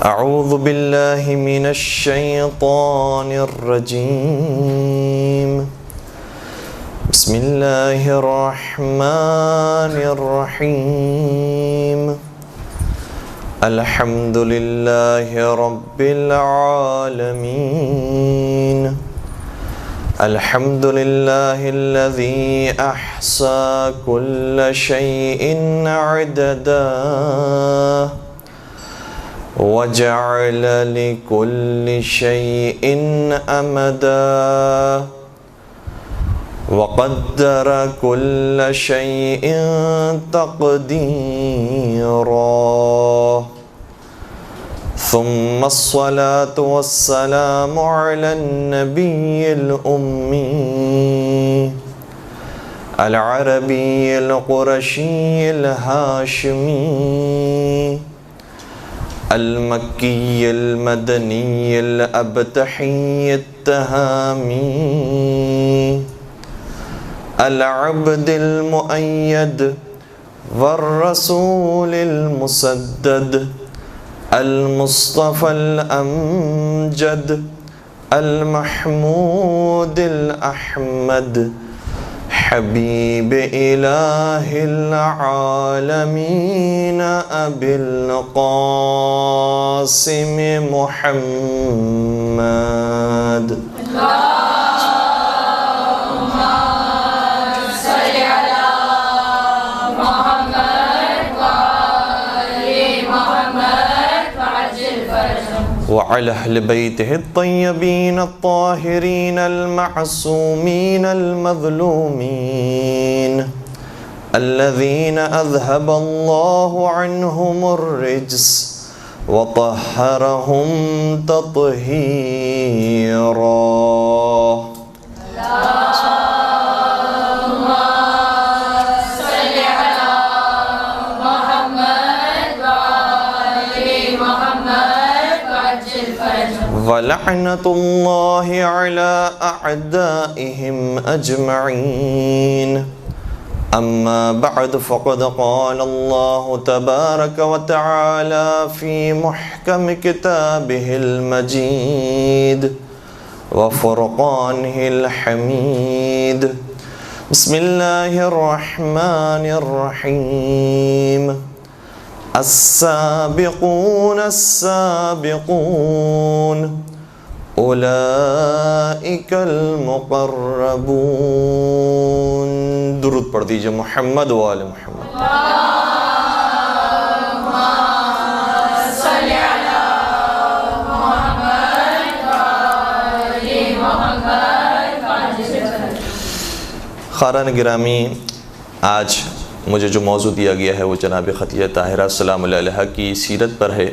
اعوذ باللہ من الشیطان الرجیم بسم اللہ الرحمن الرحیم الحمد للہ رب العالمین الحمد للہ الذی احصى كل شیء عددا وجعل لكل شيء أمدا وقدر كل شيء تقديرا ثم الصلاة والسلام على النبي الأمي العربي القرشي الهاشمي المکی المدنی الابتحی التہامی العبد المؤید والرسول المسدد المصطفى الامجد المحمود الاحمد حبیب الہ العالمین ابی القاسم محمد اللہم صلی علی محمد وآل محمد وعجل فرجهم وعلى أهل بيته الطيبين الطاهرين المعصومين المظلومين الذين أذهب الله عنهم الرجس وطهرهم تطهيرا وَلَعْنَةُ اللَّهِ عَلَىٰ أَعْدَائِهِمْ أَجْمَعِينَ أَمَّا بَعْدُ فَقَدْ قَالَ اللَّهُ تَبَارَكَ وَتَعَالَى فِي مُحْكَمِ كِتَابِهِ الْمَجِيدِ وَفُرْقَانِهِ الْحَمِيدِ بسم الله الرحمن الرحيم السابقون السابقون اولئک المقربون درود پڑھ دیجئے محمد و آل محمد اللہم صلی علی محمد وآل محمد وعجل فرجهم خاران گرامی، آج مجھے جو موضوع دیا گیا ہے وہ جناب خدیجہ طاہرہ سلام اللہ علیہا کی سیرت پر ہے،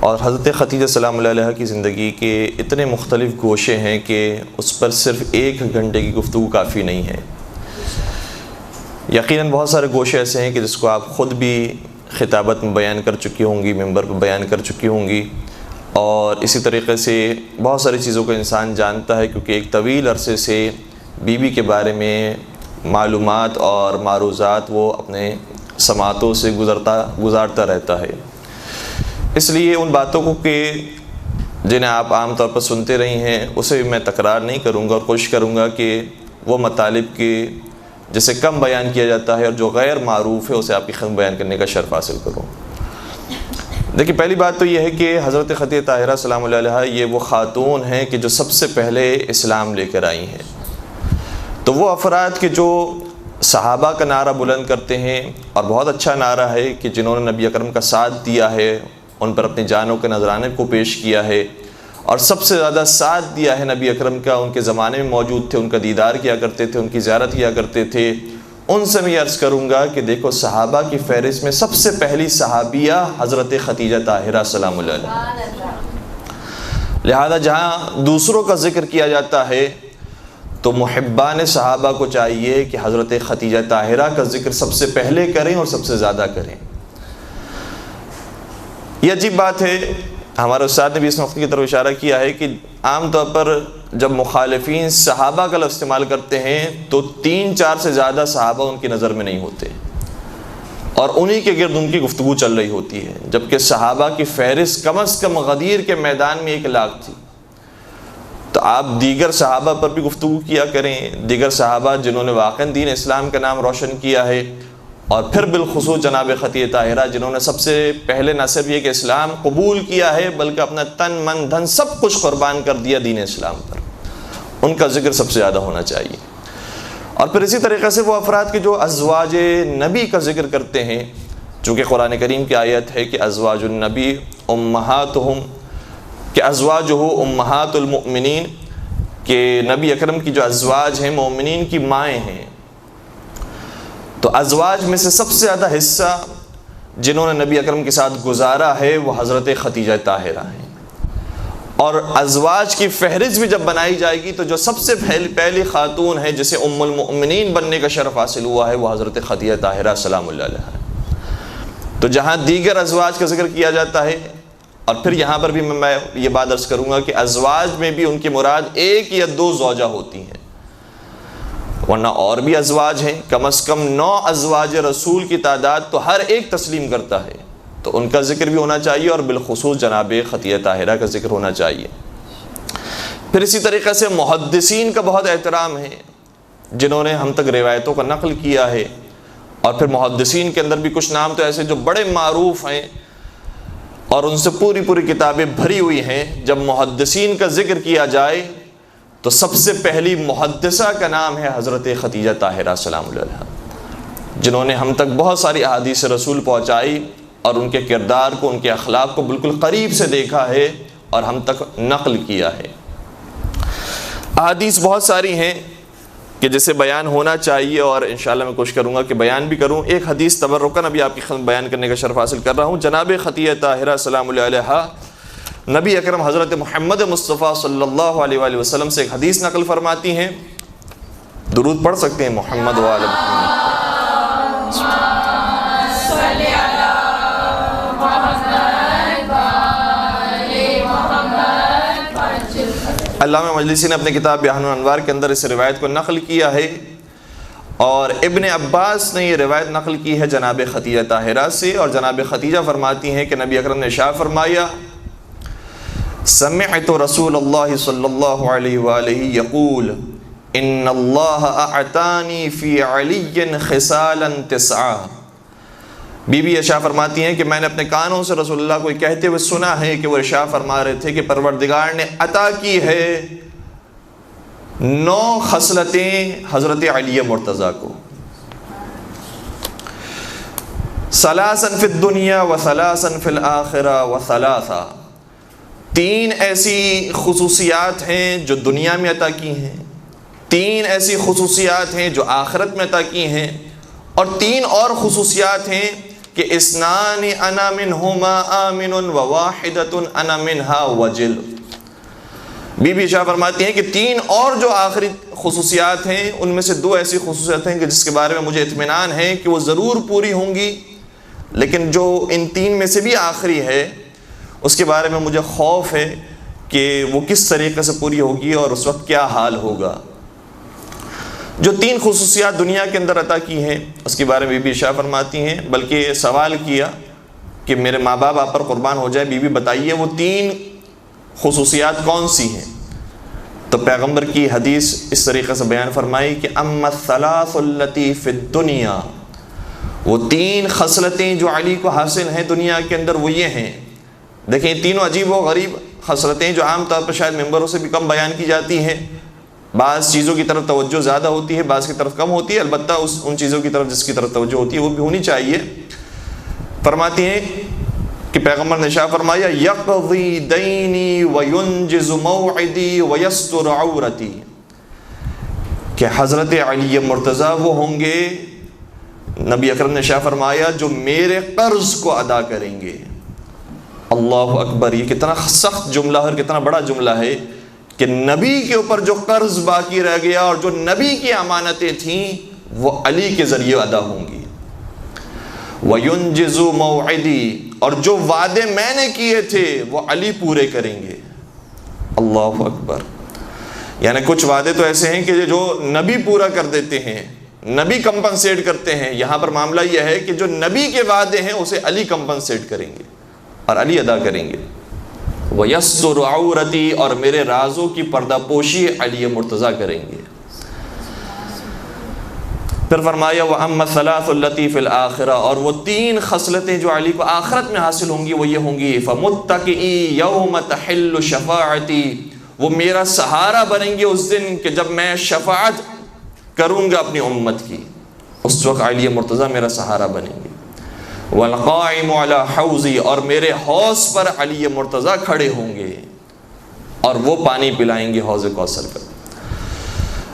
اور حضرت خدیجہ سلام اللہ علیہا کی زندگی کے اتنے مختلف گوشے ہیں کہ اس پر صرف 1 گھنٹے کی گفتگو کافی نہیں ہے۔ یقیناً بہت سارے گوشے ایسے ہیں کہ جس کو آپ خود بھی خطابت میں بیان کر چکی ہوں گی، ممبر پر بیان کر چکی ہوں گی، اور اسی طریقے سے بہت ساری چیزوں کو انسان جانتا ہے کیونکہ ایک طویل عرصے سے بی بی کے بارے میں معلومات اور معروضات وہ اپنے سماعتوں سے گزارتا رہتا ہے۔ اس لیے ان باتوں کو کہ جنہیں آپ عام طور پر سنتے رہی ہیں اسے بھی میں تکرار نہیں کروں گا، اور کوشش کروں گا کہ وہ مطالب کے جسے کم بیان کیا جاتا ہے اور جو غیر معروف ہے اسے آپ کی خدمت بیان کرنے کا شرف حاصل کروں۔ دیکھیں، پہلی بات تو یہ ہے کہ حضرت خدیجہ طاہرہ سلام اللہ علیہا یہ وہ خاتون ہیں کہ جو سب سے پہلے اسلام لے کر آئی ہیں۔ تو وہ افراد کے جو صحابہ کا نعرہ بلند کرتے ہیں، اور بہت اچھا نعرہ ہے کہ جنہوں نے نبی اکرم کا ساتھ دیا ہے، ان پر اپنی جانوں کے نذرانے کو پیش کیا ہے، اور سب سے زیادہ ساتھ دیا ہے نبی اکرم کا، ان کے زمانے میں موجود تھے، ان کا دیدار کیا کرتے تھے، ان کی زیارت کیا کرتے تھے، ان سے میں یہ عرض کروں گا کہ دیکھو صحابہ کی فہرست میں سب سے پہلی صحابیہ حضرت خدیجہ طاہرہ سلام اللہ علیہا۔ لہذا جہاں دوسروں کا ذکر کیا جاتا ہے تو محبان صحابہ کو چاہیے کہ حضرت خدیجہ طاہرہ کا ذکر سب سے پہلے کریں اور سب سے زیادہ کریں۔ یہ عجیب بات ہے، ہمارے استاد نے بھی اس نقطے کی طرف اشارہ کیا ہے کہ عام طور پر جب مخالفین صحابہ کا لفظ استعمال کرتے ہیں تو 3-4 سے زیادہ صحابہ ان کی نظر میں نہیں ہوتے۔ اور انہی کے گرد ان کی گفتگو چل رہی ہوتی ہے، جبکہ صحابہ کی فہرست کم از کم غدیر کے میدان میں 1 لاکھ تھی۔ تو آپ دیگر صحابہ پر بھی گفتگو کیا کریں، دیگر صحابہ جنہوں نے واقعا دین اسلام کا نام روشن کیا ہے، اور پھر بالخصوص جناب خطیہ طاہرہ جنہوں نے سب سے پہلے نہ صرف یہ کہ اسلام قبول کیا ہے بلکہ اپنا تن من دھن سب کچھ قربان کر دیا دین اسلام پر، ان کا ذکر سب سے زیادہ ہونا چاہیے۔ اور پھر اسی طریقے سے وہ افراد کے جو ازواج نبی کا ذکر کرتے ہیں، چونکہ قرآن کریم کی آیت ہے کہ ازواج النبی امہاتہم، کہ ازواجہ امہات المؤمنین، کہ نبی اکرم کی جو ازواج ہیں مومنین کی مائیں ہیں۔ تو ازواج میں سے سب سے زیادہ حصہ جنہوں نے نبی اکرم کے ساتھ گزارا ہے وہ حضرت خدیجہ طاہرہ ہیں، اور ازواج کی فہرست بھی جب بنائی جائے گی تو جو سب سے پہلی خاتون ہے جسے ام المؤمنین بننے کا شرف حاصل ہوا ہے وہ حضرت خدیجہ طاہرہ سلام اللہ علیہا ہے۔ تو جہاں دیگر ازواج کا ذکر کیا جاتا ہے، اور پھر یہاں پر بھی میں یہ بات عرض کروں گا کہ ازواج میں بھی ان کی مراد 1 یا 2 زوجہ ہوتی ہیں، ورنہ اور بھی ازواج ہیں، کم از کم 9 ازواج رسول کی تعداد تو ہر ایک تسلیم کرتا ہے، تو ان کا ذکر بھی ہونا چاہیے، اور بالخصوص جناب خطیہ طاہرہ کا ذکر ہونا چاہیے۔ پھر اسی طریقے سے محدثین کا بہت احترام ہے، جنہوں نے ہم تک روایتوں کا نقل کیا ہے، اور پھر محدثین کے اندر بھی کچھ نام تو ایسے جو بڑے معروف ہیں اور ان سے پوری کتابیں بھری ہوئی ہیں۔ جب محدثین کا ذکر کیا جائے تو سب سے پہلی محدثہ کا نام ہے حضرت خدیجہ طاہرہ سلام اللہ علیہا، جنہوں نے ہم تک بہت ساری احادیث رسول پہنچائی، اور ان کے کردار کو، ان کے اخلاق کو بالکل قریب سے دیکھا ہے اور ہم تک نقل کیا ہے۔ احادیث بہت ساری ہیں کہ جسے بیان ہونا چاہیے، اور انشاءاللہ میں کوشش کروں گا کہ بیان بھی کروں۔ ایک حدیث تبرکاً ابھی آپ کی خدمت بیان کرنے کا شرف حاصل کر رہا ہوں۔ جناب خطیہ طاہرہ سلام اللہ علیہا نبی اکرم حضرت محمد مصطفیٰ صلی اللہ علیہ وآلہ وسلم سے ایک حدیث نقل فرماتی ہیں، درود پڑھ سکتے ہیں محمد وآل محمد۔ علامہ مجلسی نے اپنے کتاب بیان الانوار کے اندر اس روایت کو نقل کیا ہے، اور ابن عباس نے یہ روایت نقل کی ہے جناب خدیجہ طاہرہ سے، اور جناب خدیجہ فرماتی ہیں کہ نبی اکرم نے ارشاد فرمایا، سمعت رسول اللہ صلی اللہ علیہ وآلہ یقول ان اللہ اعطانی فی علی خصالا 9۔ بی بی ارشاد فرماتی ہیں کہ میں نے اپنے کانوں سے رسول اللہ کو کہتے ہوئے سنا ہے کہ وہ ارشاد فرما رہے تھے کہ پروردگار نے عطا کی ہے 9 خصلتیں حضرت علی مرتضیٰ کو، ثلاثا فی الدنیا و ثلاثا فی الآخرہ و ثلاثا، 3 ایسی خصوصیات ہیں جو دنیا میں عطا کی ہیں، 3 ایسی خصوصیات ہیں جو آخرت میں عطا کی ہیں، اور 3 اور خصوصیات ہیں کہ اسنان انا منہما آمن و واحدۃ انا منہا وجل۔ بی بی شاہ فرماتی ہیں کہ 3 اور جو آخری خصوصیات ہیں ان میں سے 2 ایسی خصوصیات ہیں کہ جس کے بارے میں مجھے اطمینان ہے کہ وہ ضرور پوری ہوں گی، لیکن جو ان 3 میں سے بھی آخری ہے اس کے بارے میں مجھے خوف ہے کہ وہ کس طریقے سے پوری ہوگی اور اس وقت کیا حال ہوگا۔ جو 3 خصوصیات دنیا کے اندر عطا کی ہیں اس کے بارے میں بی بی شاہ فرماتی ہیں، بلکہ سوال کیا کہ میرے ماں باپ آپ پر قربان ہو جائے، بی بی بتائیے وہ 3 خصوصیات کون سی ہیں؟ تو پیغمبر کی حدیث اس طریقے سے بیان فرمائی کہ اما الثلاث التی فی الدنیا، وہ 3 خصلتیں جو علی کو حاصل ہیں دنیا کے اندر وہ یہ ہیں۔ دیکھیں تینوں عجیب و غریب خصلتیں جو عام طور پر شاید ممبروں سے بھی کم بیان کی جاتی ہیں، بعض چیزوں کی طرف توجہ زیادہ ہوتی ہے، بعض کی طرف کم ہوتی ہے، البتہ ان چیزوں کی طرف جس کی طرف توجہ ہوتی ہے وہ بھی ہونی چاہیے۔ فرماتی ہیں کہ پیغمبر نے ارشاد فرمایا یقضی دینی وینجز موعدی ویستر عورتی، کہ حضرت علی مرتضیٰ وہ ہوں گے، نبی اکرم نے ارشاد فرمایا جو میرے قرض کو ادا کریں گے۔ اللہ اکبر، یہ کتنا سخت جملہ اور کتنا بڑا جملہ ہے کہ نبی کے اوپر جو قرض باقی رہ گیا اور جو نبی کی امانتیں تھیں وہ علی کے ذریعے ادا ہوں گی۔ وَيُنْجِزُ مَوْعِدِي، اور جو وعدے میں نے کیے تھے وہ علی پورے کریں گے۔ اللہ اکبر، یعنی کچھ وعدے تو ایسے ہیں کہ جو نبی پورا کر دیتے ہیں، نبی کمپنسیٹ کرتے ہیں، یہاں پر معاملہ یہ ہے کہ جو نبی کے وعدے ہیں اسے علی کمپنسیٹ کریں گے اور علی ادا کریں گے۔ وَيَسْتُرُ عَوْرَتِي، اور میرے رازوں کی پردہ پوشی علی مرتضیٰ کریں گے۔ پھر فرمایا وَأَمَّا الثَّلَاثُ الَّتِي فِي الْآخِرَةِ، اور وہ 3 خصلتیں جو علی کو آخرت میں حاصل ہوں گی وہ یہ ہوں گی فَمُتَّكِئِي يَوْمَ تَحِلُّ شَفَاعَتِي، وہ میرا سہارا بنیں گے اس دن کہ جب میں شفاعت کروں گا اپنی امت کی، اس وقت علی مرتضیٰ میرا سہارا بنیں گے۔ وَالْقَائِمُ عَلَى حَوْضِي، اور میرے حوض پر علی مرتضیٰ کھڑے ہوں گے اور وہ پانی پلائیں گے حوض کوثر کا۔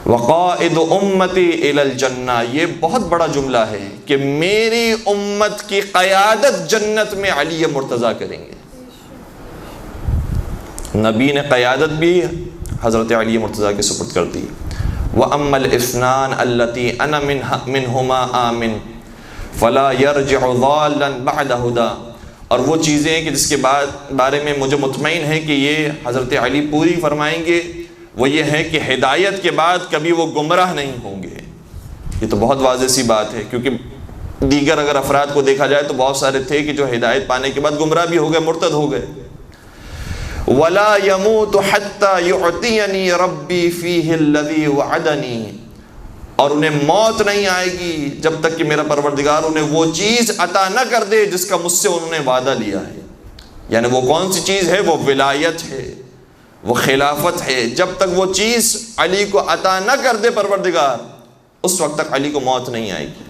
وَقَائِدُ أُمَّتِي إِلَى الْجَنَّةِ، یہ بہت بڑا جملہ ہے کہ میری امت کی قیادت جنت میں علی مرتضیٰ کریں گے۔ نبی نے قیادت بھی حضرت علی مرتضیٰ کے سپرد کر دی۔ وَأَمَّا الْإِثْنَانِ اللَّتِي أَنَا مِنْهُمَا آمِنٌ فَلَا يَرْجِعُ ضَالًّا بَعْدَ هُدًى، اور وہ چیزیں کہ جس کے بارے میں مجھے مطمئن ہے کہ یہ حضرت علی پوری فرمائیں گے، وہ یہ ہے کہ ہدایت کے بعد کبھی وہ گمراہ نہیں ہوں گے۔ یہ تو بہت واضح سی بات ہے، کیونکہ دیگر اگر افراد کو دیکھا جائے تو بہت سارے تھے کہ جو ہدایت پانے کے بعد گمراہ بھی ہو گئے، مرتد ہو گئے۔ وَلَا يَمُوتُ حَتَّى يُعْطِيَنِي رَبِّي فِيهِ الَّذِي وَعَدَنِي، اور انہیں موت نہیں آئے گی جب تک کہ میرا پروردگار انہیں وہ چیز عطا نہ کر دے جس کا مجھ سے انہوں نے وعدہ لیا ہے۔ یعنی وہ کون سی چیز ہے؟ وہ ولایت ہے، وہ خلافت ہے۔ جب تک وہ چیز علی کو عطا نہ کر دے پروردگار، اس وقت تک علی کو موت نہیں آئے گی۔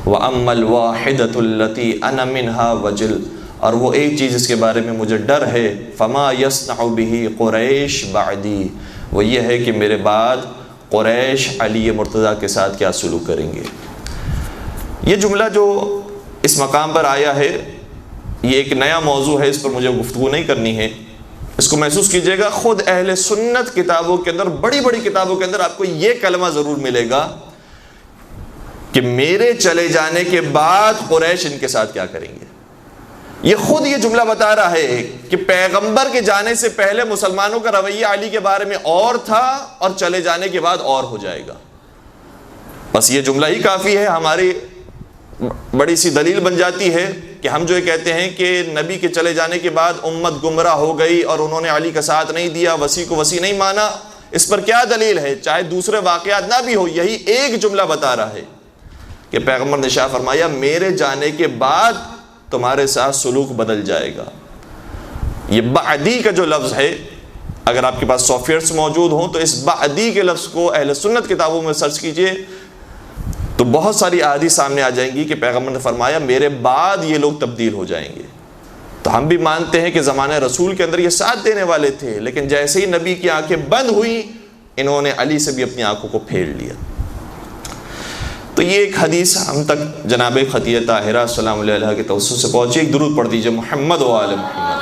وَأَمَّا الْوَاحِدَةُ الَّتِي أَنَا مِنْهَا وَجِلٌ، اور وہ ایک چیز جس کے بارے میں مجھے ڈر ہے، فَمَا يَصْنَعُ بِهِ قُرَيْشُ بَعْدِي، وہ یہ ہے کہ میرے بعد قریش علی مرتضیٰ کے ساتھ کیا سلوک کریں گے۔ یہ جملہ جو اس مقام پر آیا ہے یہ ایک نیا موضوع ہے، اس پر مجھے گفتگو نہیں کرنی ہے، اس کو محسوس کیجئے گا۔ خود اہل سنت کتابوں کے اندر، بڑی بڑی کتابوں کے اندر آپ کو یہ کلمہ ضرور ملے گا کہ میرے چلے جانے کے بعد قریش ان کے ساتھ کیا کریں گے۔ یہ خود یہ جملہ بتا رہا ہے کہ پیغمبر کے جانے سے پہلے مسلمانوں کا رویہ علی کے بارے میں اور تھا اور چلے جانے کے بعد اور ہو جائے گا۔ بس یہ جملہ ہی کافی ہے، ہماری بڑی سی دلیل بن جاتی ہے کہ ہم جو یہ کہتے ہیں کہ نبی کے چلے جانے کے بعد امت گمراہ ہو گئی اور انہوں نے علی کا ساتھ نہیں دیا، وسیع کو وسیع نہیں مانا، اس پر کیا دلیل ہے؟ چاہے دوسرے واقعات نہ بھی ہو، یہی ایک جملہ بتا رہا ہے کہ پیغمبر نے شاہ فرمایا میرے جانے کے بعد تمہارے ساتھ سلوک بدل جائے گا۔ یہ بعدی کا جو لفظ ہے، اگر آپ کے پاس سافٹ ویئرس موجود ہوں تو اس بعدی کے لفظ کو اہل سنت کتابوں میں سرچ کیجئے تو بہت ساری احادیث سامنے آ جائیں گی کہ پیغمبر نے فرمایا میرے بعد یہ لوگ تبدیل ہو جائیں گے۔ تو ہم بھی مانتے ہیں کہ زمانہ رسول کے اندر یہ ساتھ دینے والے تھے، لیکن جیسے ہی نبی کی آنکھیں بند ہوئیں انہوں نے علی سے بھی اپنی آنکھوں کو پھیر لیا۔ تو یہ ایک حدیث ہم تک جناب خدیجہ طاہرہ السلام علیہ کے توسط سے پہنچی۔ ایک درود پڑھ دیجئے محمد و آل محمد۔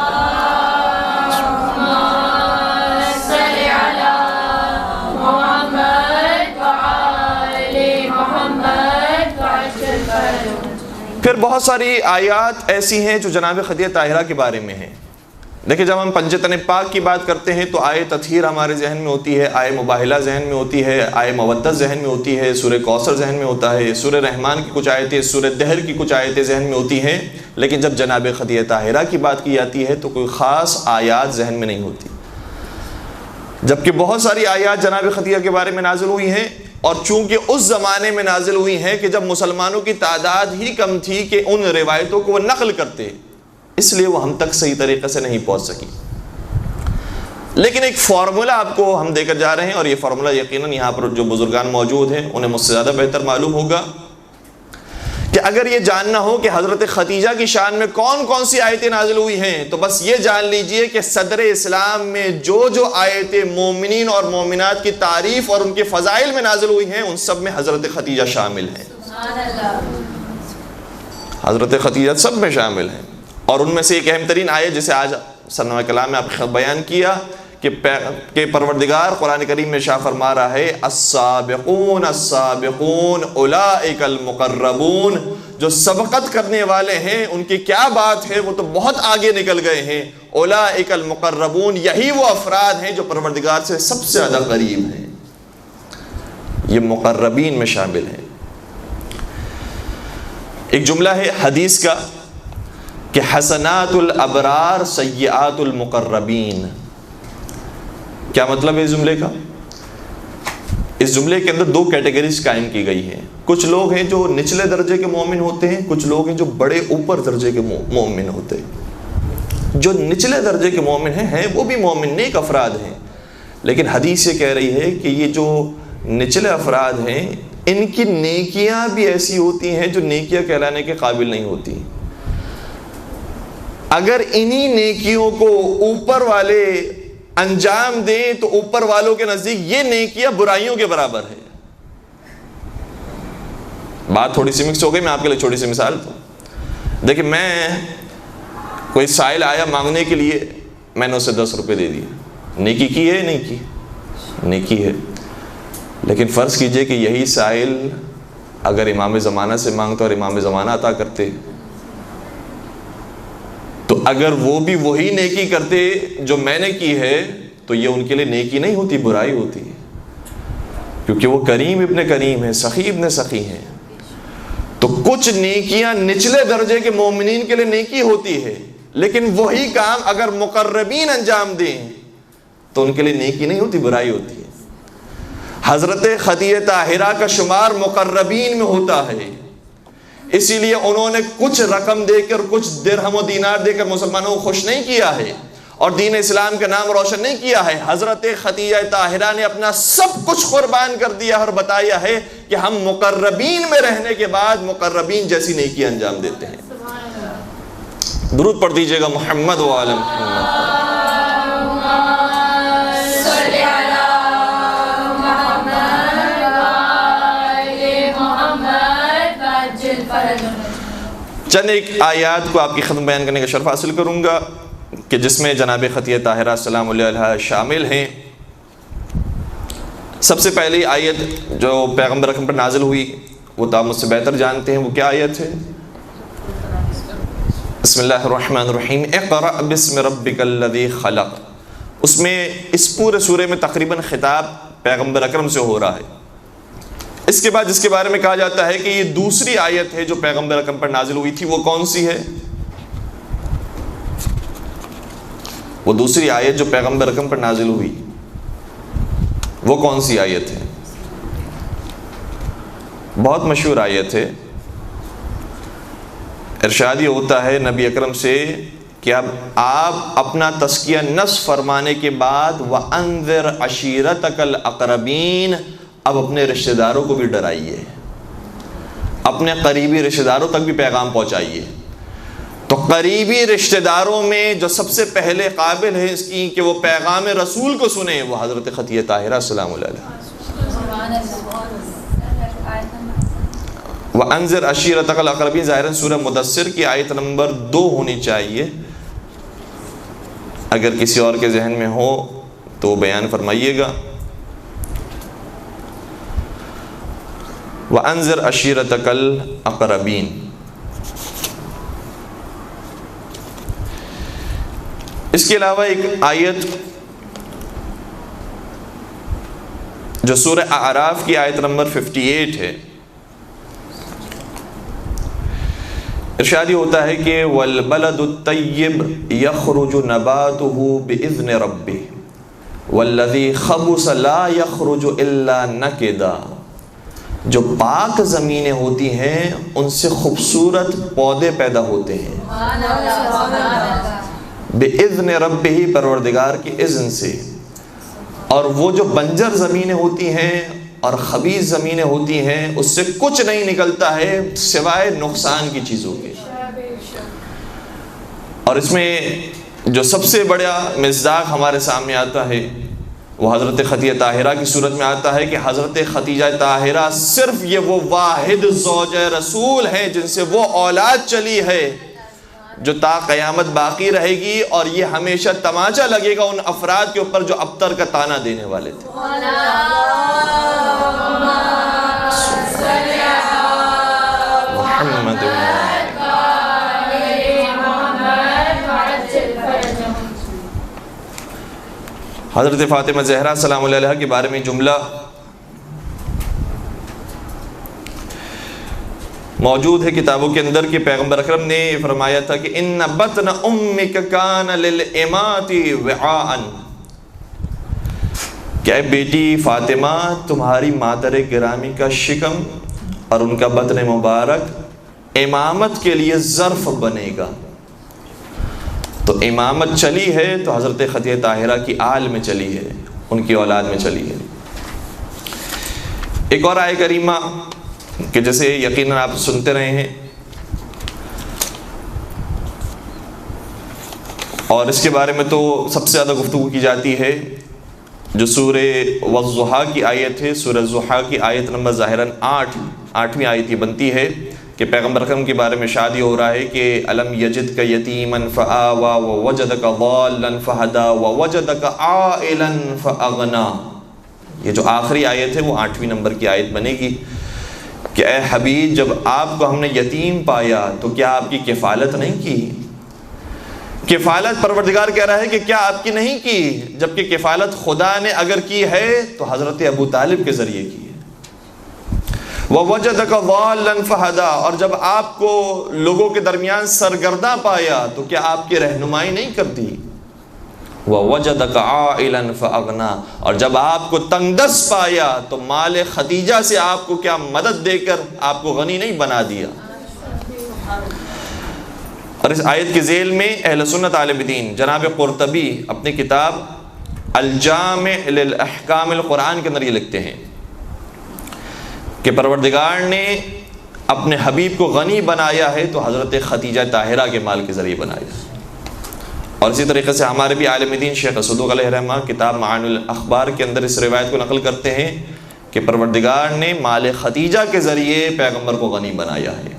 پھر بہت ساری آیات ایسی ہیں جو جناب خدیجہ طاہرہ کے بارے میں ہیں۔ دیکھیں جب ہم پنجتن پاک کی بات کرتے ہیں تو آئے تطہیر ہمارے ذہن میں ہوتی ہے، آئے مباہلہ ذہن میں ہوتی ہے، آئے مودت ذہن میں ہوتی ہے، سورہ کوثر ذہن میں ہوتا ہے، سورہ رحمان کی کچھ آیتیں، سورہ دہر کی کچھ آیتیں ذہن میں ہوتی ہیں، لیکن جب جناب خدیجہ طاہرہ کی بات کی جاتی ہے تو کوئی خاص آیات ذہن میں نہیں ہوتی، جبکہ بہت ساری آیات جناب خدیجہ کے بارے میں نازل ہوئی ہیں، اور چونکہ اس زمانے میں نازل ہوئی ہیں کہ جب مسلمانوں کی تعداد ہی کم تھی کہ ان روایتوں کو وہ نقل کرتے، اس لیے وہ ہم تک صحیح طریقے سے نہیں پہنچ سکی۔ لیکن ایک فارمولا آپ کو ہم دے کر جا رہے ہیں، اور یہ فارمولا یقیناً یہاں پر جو بزرگان موجود ہیں انہیں مجھ سے زیادہ بہتر معلوم ہوگا کہ اگر یہ جاننا ہو کہ حضرت خدیجہ کی شان میں کون کون سی آیتیں نازل ہوئی ہیں تو بس یہ جان لیجئے کہ صدر اسلام میں جو آیتیں مومنین اور مومنات کی تعریف اور ان کے فضائل میں نازل ہوئی ہیں ان سب میں حضرت خدیجہ شامل ہیں۔ حضرت خدیجہ سب میں شامل ہیں، اور ان میں سے ایک اہم ترین آیت جسے آج سرنامہ کلام میں آپ بیان کیا کہ پروردگار قرآن کریم میں شاہ فرما رہا ہے السابقون السابقون اولئک المقربون، جو سبقت کرنے والے ہیں ان کی کیا بات ہے، وہ تو بہت آگے نکل گئے ہیں۔ اولئک المقربون، یہی وہ افراد ہیں جو پروردگار سے سب سے زیادہ قریب ہیں۔ یہ مقربین میں شامل ہیں۔ ایک جملہ ہے حدیث کا کہ حسنات الابرار سیئات المقربین۔ کیا مطلب ہے اس جملے کا؟ اس جملے کے اندر دو کیٹیگریز قائم کی گئی ہیں۔ کچھ لوگ ہیں جو نچلے درجے کے مومن ہوتے ہیں، کچھ لوگ ہیں جو بڑے اوپر درجے کے مومن ہوتے ہیں۔ جو نچلے درجے کے مومن ہیں وہ بھی مومن نیک افراد ہیں، لیکن حدیث یہ کہہ رہی ہے کہ یہ جو نچلے افراد ہیں ان کی نیکیاں بھی ایسی ہوتی ہیں جو نیکیاں کہلانے کے قابل نہیں ہوتی۔ اگر انہی نیکیوں کو اوپر والے انجام دیں تو اوپر والوں کے نزدیک یہ نیکیاں برائیوں کے برابر ہے۔ بات تھوڑی سی مکس ہو گئی، میں آپ کے لیے چھوٹی سی مثال دوں۔ دیکھیں، میں کوئی سائل آیا مانگنے کے لیے، میں نے اسے 10 روپے دے دیے، نیکی کی ہے نہیں کی؟ نیکی ہے۔ لیکن فرض کیجئے کہ یہی سائل اگر امام زمانہ سے مانگتا اور امام زمانہ عطا کرتے، تو اگر وہ بھی وہی نیکی کرتے جو میں نے کی ہے تو یہ ان کے لیے نیکی نہیں ہوتی، برائی ہوتی، کیونکہ وہ کریم ابن کریم ہے، سخی ابن سخی ہیں۔ تو کچھ نیکیاں نچلے درجے کے مومنین کے لیے نیکی ہوتی ہے، لیکن وہی کام اگر مقربین انجام دیں تو ان کے لیے نیکی نہیں ہوتی، برائی ہوتی ہے۔ حضرت خدیجہ طاہرہ کا شمار مقربین میں ہوتا ہے، اسی لیے انہوں نے کچھ رقم دے کر، کچھ درہم و دینار دے کر مسلمانوں کو خوش نہیں کیا ہے اور دین اسلام کا نام روشن نہیں کیا ہے۔ حضرت خدیجہ طاہرہ نے اپنا سب کچھ قربان کر دیا اور بتایا ہے کہ ہم مقربین میں رہنے کے بعد مقربین جیسی نیکی انجام دیتے ہیں۔ درود پڑھ دیجئے گا محمد و آل محمد۔ چند ایک آیات کو آپ کی خدمت بیان کرنے کا شرف حاصل کروں گا کہ جس میں جناب خدیجہ طاہرہ السلام علیہا شامل ہیں۔ سب سے پہلی آیت جو پیغمبر اکرم پر نازل ہوئی وہ آپ مجھ سے بہتر جانتے ہیں، وہ کیا آیت ہے؟ بسم اللہ الرحمن الرحیم، اقرأ باسم ربک الذی خلق۔ اس میں اس پورے سورے میں تقریباً خطاب پیغمبر اکرم سے ہو رہا ہے۔ اس کے بعد جس کے بارے میں کہا جاتا ہے کہ یہ دوسری آیت ہے جو پیغمبر اکرم پر نازل ہوئی تھی، وہ کون سی ہے؟ وہ دوسری آیت جو پیغمبر اکرم پر نازل ہوئی وہ کون سی آیت ہے؟ بہت مشہور آیت ہے۔ ارشاد یہ ہوتا ہے نبی اکرم سے کہ اب آپ اپنا تزکیہ نفس فرمانے کے بعد وَأَنذِرْ عَشِيرَتَكَ الْأَقْرَبِينَ، اب اپنے رشتہ داروں کو بھی ڈرائیے، اپنے قریبی رشتہ داروں تک بھی پیغام پہنچائیے۔ تو قریبی رشتہ داروں میں جو سب سے پہلے قابل ہے اس کی کہ وہ پیغام رسول کو سنیں وہ حضرت خدیجہ طاہرہ السلام علیہا۔ وَأَنذِرْ عَشِيرَتَكَ الْأَقْرَبِينَ ظاہراً سورہ مدثر کی آیت نمبر 2 ہونی چاہیے، اگر کسی اور کے ذہن میں ہو تو بیان فرمائیے گا۔ وَأَنذِرْ عَشِيرَتَكَ الْأَقْرَبِينَ۔ اس کے علاوہ ایک آیت جو سورہ اعراف کی آیت نمبر 58 ہے، ارشاد ہوتا ہے کہ وَالْبَلَدُ الطَّيِّبُ يَخْرُجُ نَبَاتُهُ بِإِذْنِ رَبِّهِ وَالَّذِي خَبُثَ لَا يَخْرُجُ إِلَّا نَكِدًا۔ جو پاک زمینیں ہوتی ہیں ان سے خوبصورت پودے پیدا ہوتے ہیں، بِإِذْنِ رَبِّهِ، پروردگار کے اذن سے، اور وہ جو بنجر زمینیں ہوتی ہیں اور خبیث زمینیں ہوتی ہیں اس سے کچھ نہیں نکلتا ہے سوائے نقصان کی چیزوں کے۔ اور اس میں جو سب سے بڑا مصداق ہمارے سامنے آتا ہے وہ حضرت خدیجہ طاہرہ کی صورت میں آتا ہے کہ حضرت خدیجہ طاہرہ صرف یہ وہ واحد زوجہ رسول ہیں جن سے وہ اولاد چلی ہے جو تا قیامت باقی رہے گی، اور یہ ہمیشہ تماچا لگے گا ان افراد کے اوپر جو ابتر کا تانا دینے والے تھے۔ محمد حضرت فاطمہ زہرا سلام علیہا کے بارے میں جملہ موجود ہے کتابوں کے اندر کہ پیغمبر اکرم نے فرمایا تھا کہ ان بطن امک کان للامات وعاء، کہ اے بیٹی فاطمہ تمہاری مادر گرامی کا شکم اور ان کا بطن مبارک امامت کے لیے ظرف بنے گا۔ تو امامت چلی ہے تو حضرت خدیجہ طاہرہ کی آل میں چلی ہے، ان کی اولاد میں چلی ہے۔ ایک اور آیہ کریمہ کہ جیسے یقیناً آپ سنتے رہے ہیں اور اس کے بارے میں تو سب سے زیادہ گفتگو کی جاتی ہے، جو سورہ والضحیٰ کی آیت ہے، سورہ الضحیٰ کی آیت نمبر ظاہراً 8ویں آیت یہ بنتی ہے کہ پیغمبر اکرم کے بارے میں شادی ہو رہا ہے کہ الم یجدک یتیما فآویٰ ووجدک ضالا فہدیٰ ووجدک عائلا فاغنیٰ۔ یہ جو آخری آیت ہے وہ 8ویں نمبر کی آیت بنے گی کہ اے حبیب جب آپ کو ہم نے یتیم پایا تو کیا آپ کی کفالت نہیں کی؟ کفالت پروردگار کہہ رہا ہے کہ کیا آپ کی نہیں کی، جبکہ کفالت خدا نے اگر کی ہے تو حضرت ابو طالب کے ذریعے کی ہے۔ وَوَجَدَكَ ضَالًّا فَهَدَىٰ، اور جب آپ کو لوگوں کے درمیان سرگرداں پایا تو کیا آپ کی رہنمائی نہیں کرتی؟ وَوَجَدَكَ عَائِلًا فَأَغْنَىٰ، اور جب آپ کو تنگ دست پایا تو مال خدیجہ سے آپ کو کیا مدد دے کر آپ کو غنی نہیں بنا دیا؟ اور اس آیت کی ذیل میں اہل سنت عالم دین جناب قرطبی اپنی کتاب الجامع للاحکام القرآن کے اندر یہ لکھتے ہیں کہ پروردگار نے اپنے حبیب کو غنی بنایا ہے تو حضرت خدیجہ طاہرہ کے مال کے ذریعے بنایا۔ اور اسی طریقے سے ہمارے بھی عالم دین شیخ صدوق علیہ رحمہ کتاب معانی الاخبار کے اندر اس روایت کو نقل کرتے ہیں کہ پروردگار نے مال خدیجہ کے ذریعے پیغمبر کو غنی بنایا ہے۔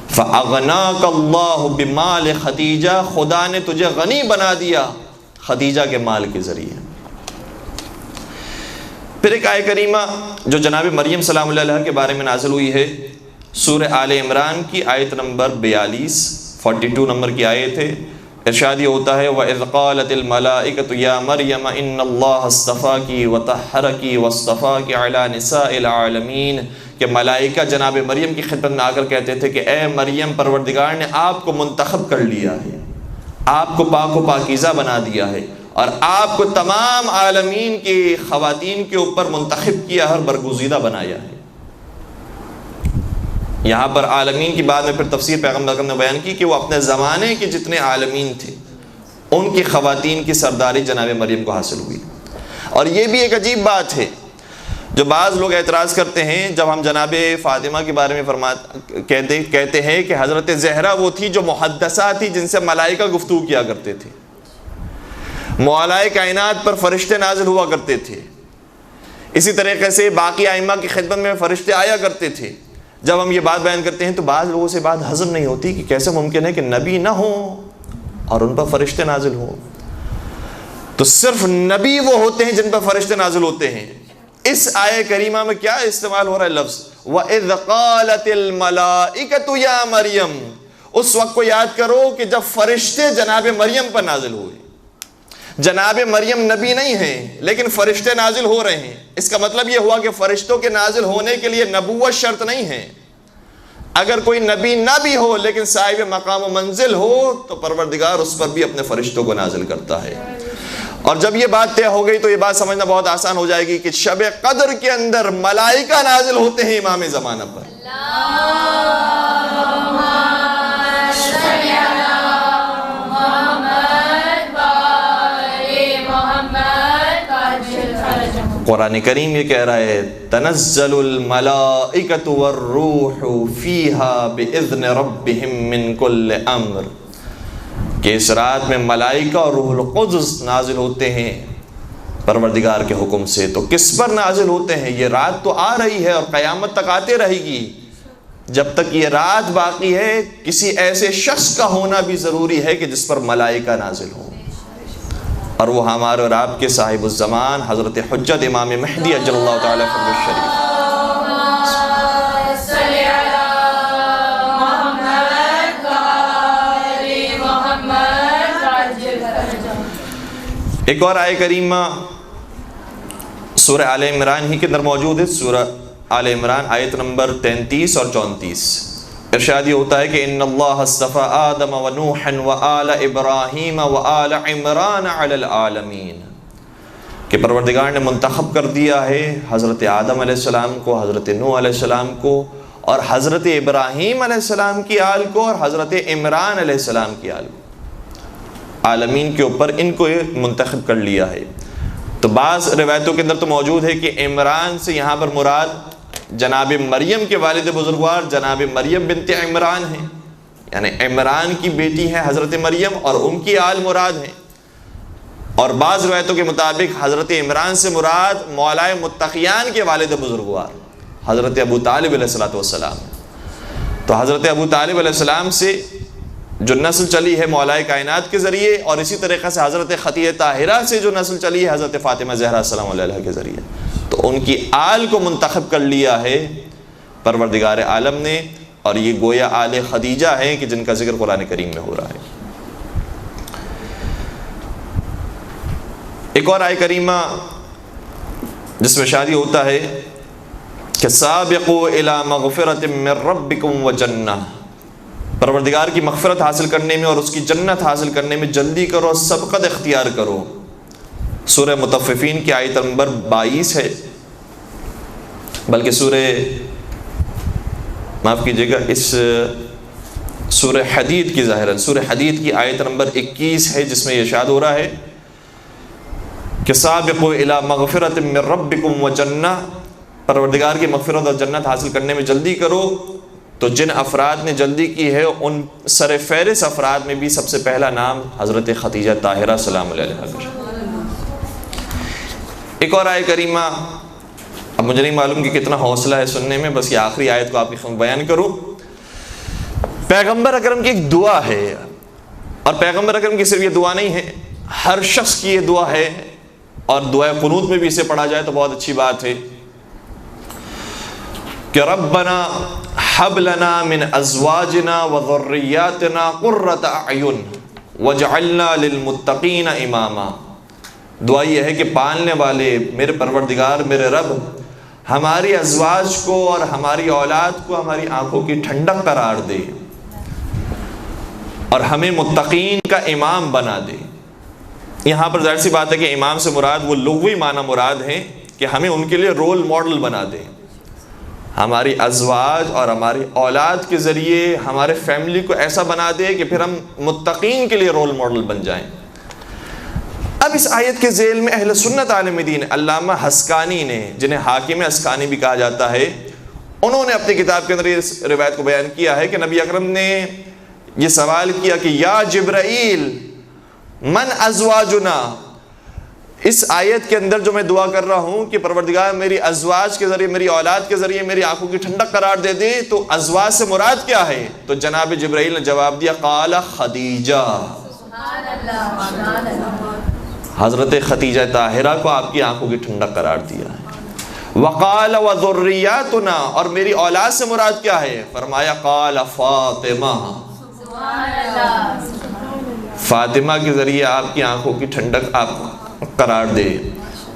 فَأَغْنَاكَ اللَّهُ بِمَالِ خدیجہ، خدا نے تجھے غنی بنا دیا خدیجہ کے مال کے ذریعے۔ پھر ایک آیہ کریمہ جو جناب مریم سلام اللہ علیہ کے بارے میں نازل ہوئی ہے، سورہ آل عمران کی آیت نمبر 42 نمبر کی آیت ہے۔ ارشاد یہ ہوتا ہے وَإِذْ قَالَتِ الْمَلَائِكَةُ يَا مَرْيَمَ إِنَّ اللَّهَ اصْطَفَاكِ وَطَهَّرَكِ وَاصْطَفَاكِ عَلَى نِسَاءِ الْعَالَمِينَ، کہ ملائکہ جناب مریم کی خدمت میں آ کر کہتے تھے کہ اے مریم پروردگار نے آپ کو منتخب کر لیا ہے، آپ کو پاک و پاکیزہ بنا دیا ہے اور آپ کو تمام عالمین کی خواتین کے اوپر منتخب کیا، ہر برگزیدہ بنایا ہے۔ یہاں پر عالمین کی بعد میں پھر تفسیر پیغمبر نے بیان کی کہ وہ اپنے زمانے کے جتنے عالمین تھے ان کی خواتین کی سرداری جناب مریم کو حاصل ہوئی۔ اور یہ بھی ایک عجیب بات ہے جو بعض لوگ اعتراض کرتے ہیں جب ہم جناب فاطمہ کے بارے میں کہتے ہیں کہ حضرت زہرا وہ تھی جو محدثہ تھی جن سے ملائکہ گفتگو کیا کرتے تھے، معلائے کائنات پر فرشتے نازل ہوا کرتے تھے، اسی طریقے سے باقی ائمہ کی خدمت میں فرشتے آیا کرتے تھے۔ جب ہم یہ بات بیان کرتے ہیں تو بعض لوگوں سے بات ہضم نہیں ہوتی کہ کیسے ممکن ہے کہ نبی نہ ہوں اور ان پر فرشتے نازل ہوں۔ تو صرف نبی وہ ہوتے ہیں جن پر فرشتے نازل ہوتے ہیں۔ اس آیہ کریمہ میں کیا استعمال ہو رہا ہے لفظ وَإِذْ قَالَتِ الْمَلَائِكَةُ يَا مَرْيَمْ، اس وقت کو یاد کرو کہ جب فرشتے جناب مریم پر نازل ہوئے۔ جناب مریم نبی نہیں ہیں لیکن فرشتے نازل ہو رہے ہیں، اس کا مطلب یہ ہوا کہ فرشتوں کے نازل ہونے کے لیے نبوت شرط نہیں ہے۔ اگر کوئی نبی نہ بھی ہو لیکن صاحب مقام و منزل ہو تو پروردگار اس پر بھی اپنے فرشتوں کو نازل کرتا ہے۔ اور جب یہ بات طے ہو گئی تو یہ بات سمجھنا بہت آسان ہو جائے گی کہ شب قدر کے اندر ملائکہ نازل ہوتے ہیں امام زمانہ پر۔ قرآن کریم یہ کہہ رہا ہے تنزل الملائکۃ والروح فیہا بإذن ربہم من کل امر، کہ اس رات میں ملائکہ اور روح القدس نازل ہوتے ہیں پروردگار کے حکم سے۔ تو کس پر نازل ہوتے ہیں؟ یہ رات تو آ رہی ہے اور قیامت تک آتے رہے گی۔ جب تک یہ رات باقی ہے کسی ایسے شخص کا ہونا بھی ضروری ہے کہ جس پر ملائکہ نازل ہوں، اور وہ ہمارے اور آپ کے صاحب الزمان حضرت حجت امام مہدی اجل اللہ تعالی فرج الشریف۔ ایک اور آیہ کریمہ سورہ آل عمران ہی کے اندر موجود ہے، سورہ آل عمران آیت نمبر 33 اور 34 ارشاد یہ ہوتا ہے کہ ان اللہ اصطفى آدم و نوحا و آل ابراہیم و آل عمران علی العالمین، کہ پروردگار نے منتخب کر دیا ہے حضرت آدم علیہ السلام کو، حضرت نوح علیہ السلام کو، اور حضرت ابراہیم علیہ السلام کی آل کو، اور حضرت عمران علیہ السلام کی آل کو، عالمین کے اوپر ان کو یہ منتخب کر لیا ہے۔ تو بعض روایتوں کے اندر تو موجود ہے کہ عمران سے یہاں پر مراد جناب مریم کے والد بزرگوار جناب مریم بنت عمران ہیں، یعنی عمران کی بیٹی ہے حضرت مریم اور ان کی آل مراد ہیں۔ اور بعض روایتوں کے مطابق حضرت عمران سے مراد مولائے متقیان کے والد بزرگوار حضرت ابو طالب علیہ السلام۔ تو حضرت ابو طالب علیہ السلام سے جو نسل چلی ہے مولائے کائنات کے ذریعے، اور اسی طریقے سے حضرت خدیجہ طاہرہ سے جو نسل چلی ہے حضرت فاطمہ زہرا السلام علیہ کے ذریعے، تو ان کی آل کو منتخب کر لیا ہے پروردگار عالم نے، اور یہ گویا آل خدیجہ ہیں کہ جن کا ذکر قرآن کریم میں ہو رہا ہے۔ ایک اور آیہ کریمہ جس میں شادی ہوتا ہے کہ سابقوا الی مغفرۃ من ربکم وجنہ، پروردگار کی مغفرت حاصل کرنے میں اور اس کی جنت حاصل کرنے میں جلدی کرو، سبقت اختیار کرو۔ سورہ مطففین کی آیت نمبر 22 ہے، بلکہ معاف کیجیے گا، اس سورہ حدید کی ظاہراً سورہ حدید کی آیت نمبر 21 ہے، جس میں یہ ارشاد ہو رہا ہے کہ سابقوا الی مغفرۃ من ربکم وجنہ، پروردگار کی مغفرت اور جنت حاصل کرنے میں جلدی کرو۔ تو جن افراد نے جلدی کی ہے ان سر فہرست افراد میں بھی سب سے پہلا نام حضرت خدیجہ طاہرہ سلام علیہ کا۔ ایک اور آیہ کریمہ، اب مجھے نہیں معلوم کہ کتنا حوصلہ ہے سننے میں، بس یہ آخری آیت کو آپ کی خدمت بیان کروں۔ پیغمبر اکرم کی ایک دعا ہے، اور پیغمبر اکرم کی صرف یہ دعا نہیں ہے، ہر شخص کی یہ دعا ہے، اور دعائے قنوت میں بھی اسے پڑھا جائے تو بہت اچھی بات ہے کہ ربنا حب لنا من ازواجنا وذریاتنا قرۃ اعین واجعلنا للمتقین اماما۔ دعا یہ ہے کہ پالنے والے میرے پروردگار میرے رب ہماری ازواج کو اور ہماری اولاد کو ہماری آنکھوں کی ٹھنڈک قرار دے، اور ہمیں متقین کا امام بنا دے۔ یہاں پر ظاہر سی بات ہے کہ امام سے مراد وہ لغوی معنی مراد ہیں کہ ہمیں ان کے لیے رول ماڈل بنا دے، ہماری ازواج اور ہماری اولاد کے ذریعے ہمارے فیملی کو ایسا بنا دے کہ پھر ہم متقین کے لیے رول ماڈل بن جائیں۔ اب اس آیت کے ذیل میں اہل سنت عالم دین علامہ حسکانی نے، جنہیں حاکم حسکانی بھی کہا جاتا ہے، انہوں نے اپنی کتاب کے اندر اس روایت کو بیان کیا ہے کہ نبی اکرم نے یہ سوال کیا کہ یا جبرائیل من ازواجنا، اس آیت کے اندر جو میں دعا کر رہا ہوں کہ پروردگار میری ازواج کے ذریعے میری اولاد کے ذریعے میری آنکھوں کی ٹھنڈک قرار دے دے، تو ازواج سے مراد کیا ہے؟ تو جناب جبرائیل نے جواب دیا قال خدیجہ، حضرت خدیجہ طاہرہ کو آپ کی آنکھوں کی ٹھنڈک قرار دیا ہے۔ وقال وذریاتنا، اور میری اولاد سے مراد کیا ہے؟ فرمایا قال فاطمہ، فاطمہ کے ذریعے آپ کی آنکھوں کی ٹھنڈک آپ قرار دے۔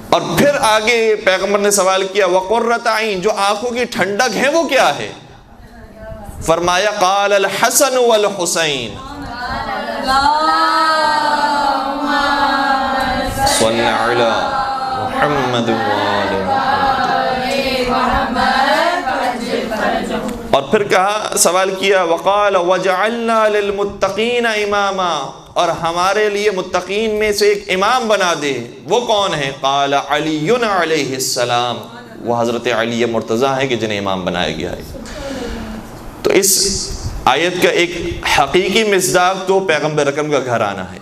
اور پھر آگے پیغمبر نے سوال کیا وقرۃ عین، جو آنکھوں کی ٹھنڈک ہے وہ کیا ہے؟ فرمایا قال الحسن والحسین، صلی علی محمد وآل محمد۔ اور پھر کہا، سوال کیا وقال وجعلنا للمتقین اماما، اور ہمارے لیے متقین میں سے ایک امام بنا دے، وہ کون ہے؟ قال علی علیہ السلام، وہ حضرت علی مرتضیٰ ہیں کہ جنہیں امام بنایا گیا ہے۔ تو اس آیت کا ایک حقیقی مصداق تو پیغمبر اکرم کا گھر آنا ہے،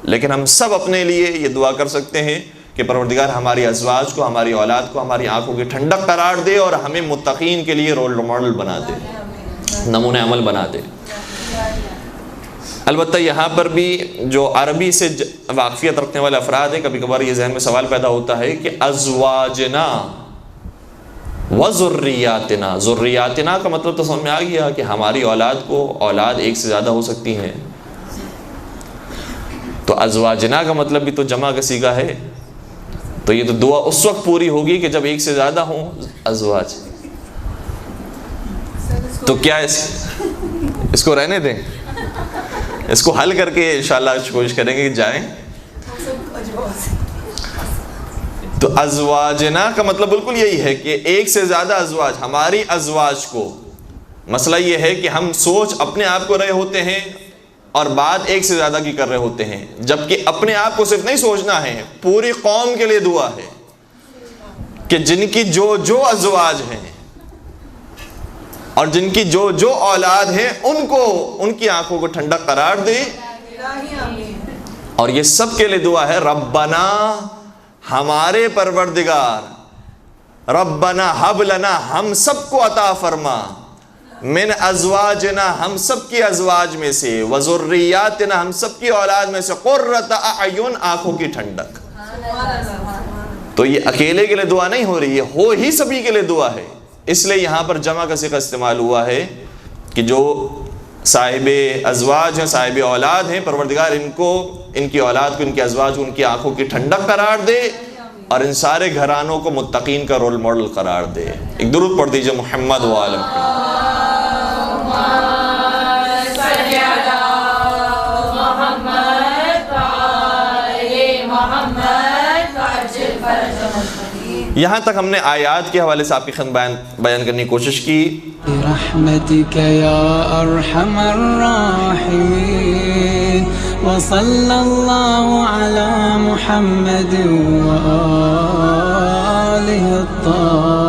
لیکن ہم سب اپنے لیے یہ دعا کر سکتے ہیں کہ پروردگار ہماری ازواج کو، ہماری اولاد کو ہماری آنکھوں کی ٹھنڈک قرار دے، اور ہمیں متقین کے لیے رول ماڈل بنا دے، نمونہ عمل بنا دے۔ البتہ یہاں پر بھی جو عربی سے واقفیت رکھنے والے افراد ہیں، کبھی کبھار یہ ذہن میں سوال پیدا ہوتا ہے کہ ازواجنا وذریاتنا، ذریاتنا کا مطلب تو سمجھ میں آ گیا کہ ہماری اولاد کو اولاد ایک سے زیادہ ہو سکتی ہیں، تو ازواجنا کا مطلب بھی تو جمع کا صیغہ ہے، تو یہ تو دعا اس وقت پوری ہوگی کہ جب ایک سے زیادہ ہوں ازواج۔ تو کیا اس کو رہنے دیں؟ اس کو حل کر کے انشاءاللہ کوشش کریں گے کہ جائیں. تو ازواجنا کا مطلب بالکل یہی ہے کہ ایک سے زیادہ ازواج، ہماری ازواج کو. مسئلہ یہ ہے کہ ہم سوچ اپنے آپ کو رہے ہوتے ہیں اور بات ایک سے زیادہ کی کر رہے ہوتے ہیں، جبکہ اپنے آپ کو صرف نہیں سوچنا ہے، پوری قوم کے لیے دعا ہے کہ جن کی جو ازواج ہیں اور جن کی جو اولاد ہیں ان کو، ان کی آنکھوں کو ٹھنڈک قرار دے. اور یہ سب کے لیے دعا ہے، ربنا ہمارے پروردگار، ربنا حب لنا ہم سب کو عطا فرما، من ازواجنا ہم سب کی ازواج میں سے، وذریاتنا ہم سب کی اولاد میں سے، قرۃ اعین آنکھوں کی ٹھنڈک. تو یہ اکیلے کے لیے دعا نہیں ہو رہی ہے، ہو ہی سبھی کے لیے دعا ہے. اس لیے یہاں پر جمع کا صیغہ استعمال ہوا ہے کہ جو صاحب ازواج ہیں، صاحب اولاد ہیں، پروردگار ان کو، ان کی اولاد کو، ان کی ازواج کو ان کی آنکھوں کی ٹھنڈک قرار دے اور ان سارے گھرانوں کو متقین کا رول ماڈل قرار دے. ایک درود پڑھ دیجئے محمد و آل محمد. یہاں تک ہم نے آیات کے حوالے سے آپ کی خدمت بیان کرنے کی کوشش کی. برحمتک یا ارحم الراحمین وصلی اللہ علی محمد و آلہ الطاہرین.